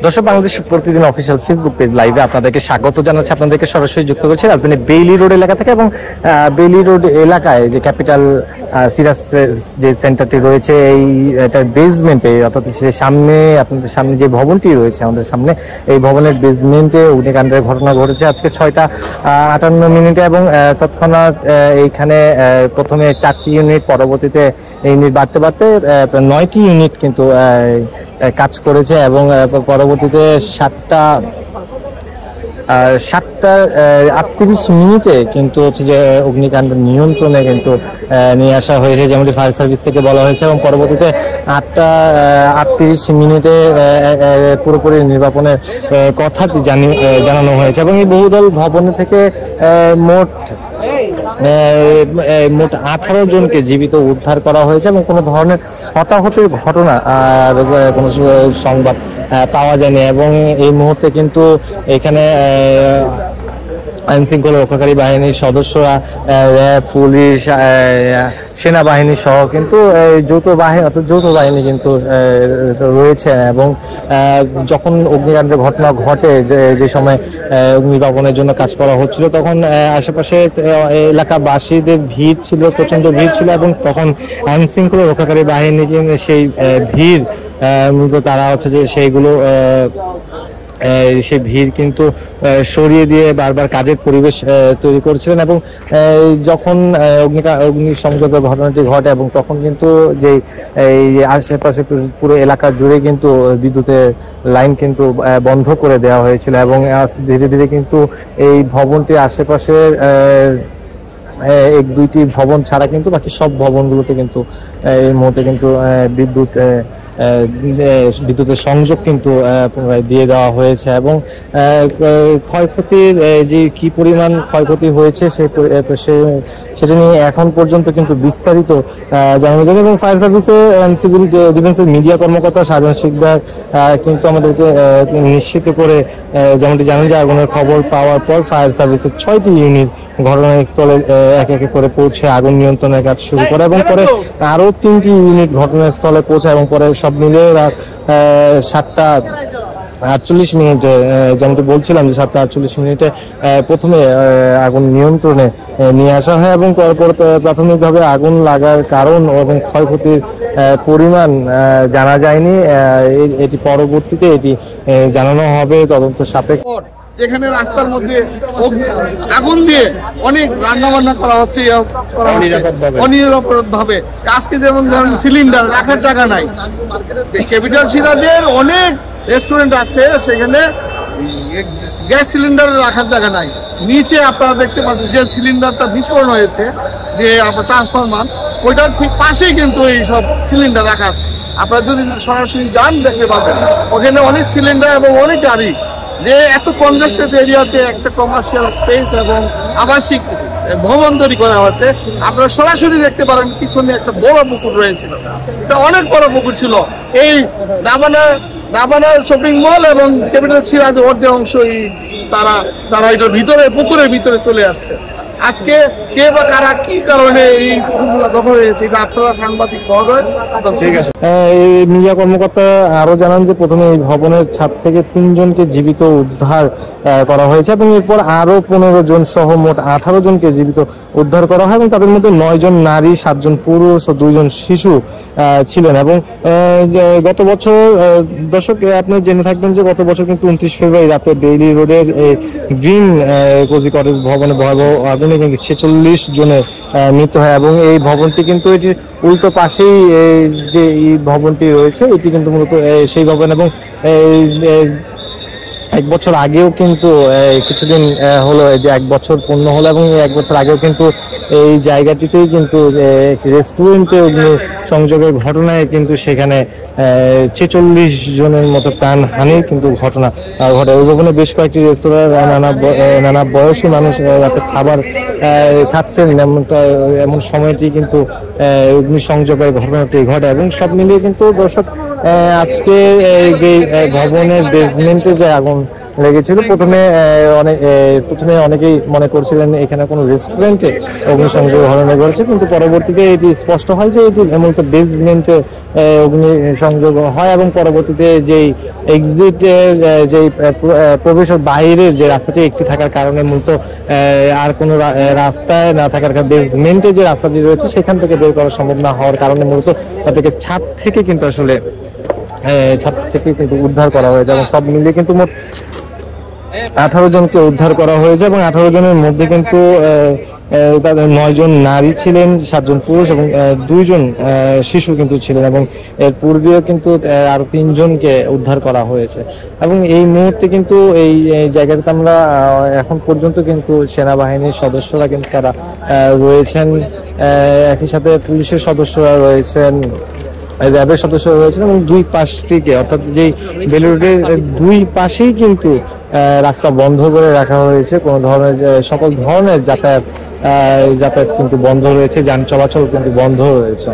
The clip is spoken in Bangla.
দর্শক, বাংলাদেশ প্রতিদিন অফিসিয়াল ফেসবুক পেজ লাইভে আপনাদেরকে স্বাগত জানাচ্ছি। আপনাদেরকে সরাসরি যুক্ত করছি রাজধানী বেইলি রোড এলাকা থেকে, এবং বেইলি রোড এলাকায় যে ক্যাপিটাল সিরাজ যে সেন্টারটি রয়েছে, এই এটার বেসমেন্টে, অর্থাৎ সে সামনে আপনাদের সামনে যে ভবনটি রয়েছে আমাদের সামনে, এই ভবনের বেসমেন্টে অগ্নিকাণ্ডের ঘটনা ঘটেছে আজকে 6টা 58 এবং তৎক্ষণাৎ এইখানে প্রথমে 4টি ইউনিট, পরবর্তীতে ইউনিট বাড়তে বাড়তে 9টি ইউনিট কিন্তু কাজ করেছে, এবং পরবর্তীতে 7টা 38 কিন্তু হচ্ছে যে অগ্নিকাণ্ড নিয়ন্ত্রণে কিন্তু নিয়ে আসা হয়েছে, যেমনটি ফায়ার সার্ভিস থেকে বলা হয়েছে, এবং পরবর্তীতে 8টা 38 পুরোপুরি নির্বাপনের কথাটি জানানো হয়েছে। এবং এই বহুদল ভবন থেকে মোট 18 জনকে জীবিত উদ্ধার করা হয়েছে, এবং কোনো ধরনের হতাহতের ঘটনা কোনো সংবাদ পাওয়া যায়নি। এবং এই মুহূর্তে কিন্তু এখানে আইন শৃঙ্খলা রক্ষাকারী বাহিনীর সদস্যরা, র্যাব, পুলিশ, সেনাবাহিনী সহ কিন্তু যৌথ বাহিনী কিন্তু রয়েছে। এবং যখন অগ্নিকাণ্ডের ঘটনা ঘটে, যে সময় নির্বাপনের জন্য কাজ করা হচ্ছিল, তখন আশেপাশে এলাকাবাসীদের ভিড় ছিল, প্রচন্ড ভিড় ছিল, এবং তখন আইন শৃঙ্খলা রক্ষাকারী বাহিনী সেই ভিড় মূলত তারা হচ্ছে যে সেই ভিড় কিন্তু সরিয়ে দিয়ে বারবার কাজের পরিবেশ তৈরি করেছিলেন। এবং যখন অগ্নিসংযোগের ঘটনাটি ঘটে, এবং তখন কিন্তু যে এই আশেপাশে পুরো এলাকা জুড়ে কিন্তু বিদ্যুতের লাইন কিন্তু বন্ধ করে দেওয়া হয়েছিল, এবং ধীরে ধীরে কিন্তু এই ভবনটির আশেপাশের 1-2টি ভবন ছাড়া কিন্তু বাকি সব ভবনগুলোতে কিন্তু এই মুহূর্তে কিন্তু বিদ্যুতের সংযোগ কিন্তু দিয়ে দেওয়া হয়েছে। এবং ক্ষয়ক্ষতির যে কি পরিমাণ ক্ষয়ক্ষতি হয়েছে সেটা নিয়ে এখন পর্যন্ত কিন্তু বিস্তারিত জানানো যাবে। এবং ফায়ার সার্ভিসের সিভিল ডিফেন্সের মিডিয়া কর্মকর্তা শাহজাহান শিকদার কিন্তু আমাদেরকে নিশ্চিত করে যেমনটি জানেন যে আগুনের খবর পাওয়ার পর ফায়ার সার্ভিসের 6টি ইউনিট ঘটনাস্থলে এক এক করে পৌঁছে আগুন নিয়ন্ত্রণের কাজ শুরু করে, এবং পরে আরো 3টি ইউনিট ঘটনাস্থলে পৌঁছায়, এবং পরে সব মিলে 7টা 48 যেমনটি বলছিলাম যে 7টা 48 প্রথমে আগুন নিয়ন্ত্রণে নিয়ে আসা হয়, এবং প্রাথমিকভাবে আগুন লাগার কারণ এবং ক্ষয়ক্ষতির পরিমাণ জানা যায়নি। এটি পরবর্তীতে জানানো হবে তদন্ত সাপেক্ষে। যেখানে রাস্তার মধ্যে আগুন দিয়ে অনেক রান্না বান্না করা হচ্ছে অনিরাপদ ভাবে, আজকে যেমন ধরেন সিলিন্ডার রাখার জায়গা নাই। ক্যাপিটাল সিরাজের অনেক রেস্টুরেন্ট আছে, সেখানে গ্যাস সিলিন্ডার রাখার জায়গা নাই। নিচে আপনারা দেখতে পাচ্ছেন যে সিলিন্ডারটা বিস্ফোরণ হয়েছে, যে আপনার ট্রান্সফরমার, ওইটার ঠিক পাশেই কিন্তু এই সব সিলিন্ডার রাখা আছে। আপনারা যদি সরাসরি যান দেখতে পাবেন ওখানে অনেক সিলিন্ডার এবং অনেক গাড়ি, যে এত কনজেস্টেড এরিয়াতে একটা কমার্শিয়াল স্পেস এবং আবাসিক ভবন তৈরি করা হচ্ছে। আপনারা সরাসরি দেখতে পারেন পিছনে একটা বড় পুকুর রয়েছিল, এটা অনেক বড় পুকুর ছিল। এই নাবানা শপিং মল এবং ক্যাপিটাল সিরাজের অর্ধেক অংশই তারা এটার ভিতরে, পুকুরের ভিতরে চলে আসছে। আজকে কে বা কারা কি কারণে এই পুকুরগুলো দখল হয়েছে, এটা আপনারা সাংবাদিক মহোদয়। ঠিক আছে, মিডিয়া কর্মকর্তা আরো জানান যে প্রথমে এই ভবনের ছাদ থেকে 3 জনকে জীবিত উদ্ধার করা হয়েছে, এবং এরপর আরো 15 জন সহ মোট 18 জনকে জীবিত উদ্ধার করা হয়, এবং তাদের মধ্যে 9 জন নারী, 7 জন পুরুষ ও 2 জন শিশু ছিলেন। এবং গত বছর, দর্শক আপনি জেনে থাকবেন যে গত বছর কিন্তু 29 ফেব্রুয়ারি রাতে বেইলি রোডের গ্রিন কোজি কটেজ ভবনে ভয়াবহ আগুনে কিন্তু 46 জনের মৃত্যু হয়, এবং এই ভবনটি কিন্তু এটির উল্টো পাশেই যে এই ভবনটি রয়েছে, এটি কিন্তু মূলত সেই ভবন। এবং 1 বছর আগেও কিন্তু কিছুদিন হলো, যে 1 বছর পূর্ণ হলো, এবং 1 বছর আগেও কিন্তু এই জায়গাটিতেই কিন্তু একটি রেস্টুরেন্টে অগ্নি সংযোগের ঘটনায় কিন্তু সেখানে 46 জনের মতো প্রাণহানির কিন্তু ঘটনা ঘটে। ওই ভবনে বেশ কয়েকটি রেস্তোরাঁ, নানা বয়সী মানুষ রাতে খাবার খাচ্ছেন, এমন সময়টি কিন্তু অগ্নি সংযোগের ঘটনাটি ঘটে। এবং সব মিলিয়ে কিন্তু দর্শক আজকে যে ভবনের বেসমেন্টে যে আগুন লেগেছিল। প্রথমে অনেকেই মনে করছিলেন এখানে কোনো রেস্টুরেন্টে অগ্নিসংযোগ ঘটনা ঘটেছে, কিন্তু পরবর্তীতে এটি স্পষ্ট হয় যে এটি মূলত বেসমেন্টে অগ্নিসংযোগ হয় এবং পরবর্তীতে যেই এক্সিটের যেই প্রবেশের বাইরের যে রাস্তাটি একটি থাকার কারণে মূলত আর কোনো রাস্তায় না থাকার কারণে বেসমেন্টে যে রাস্তাটি রয়েছে সেখান থেকে বের করা সম্ভব না হওয়ার কারণে মূলত তাদেরকে ছাদ থেকে কিন্তু উদ্ধার করা হয়েছে এবং সব মিলিয়ে কিন্তু মোট 18 জনকে উদ্ধার করা হয়েছে এবং 18 জনের মধ্যে কিন্তু তাদের 9 জন নারী ছিলেন, 7 জন পুরুষ এবং 2 জন শিশু কিন্তু ছিলেন এবং এর পূর্বেও কিন্তু আরো 3 জনকে উদ্ধার করা হয়েছে। এবং এই মুহূর্তে কিন্তু এই জায়গাটাতে আমরা এখন পর্যন্ত কিন্তু সেনাবাহিনীর সদস্যরা কিন্তু তারা রয়েছেন, একই সাথে পুলিশের সদস্যরা রয়েছেন, র্যাবের সদস্য রয়েছেন এবং দুই পাশটিকে অর্থাৎ যেই বেলুড়ের দুই পাশেই কিন্তু রাস্তা বন্ধ করে রাখা হয়েছে। কোনো ধরনের সকল ধরনের যাতায়াত কিন্তু বন্ধ রয়েছে, যান চলাচল কিন্তু বন্ধ রয়েছে।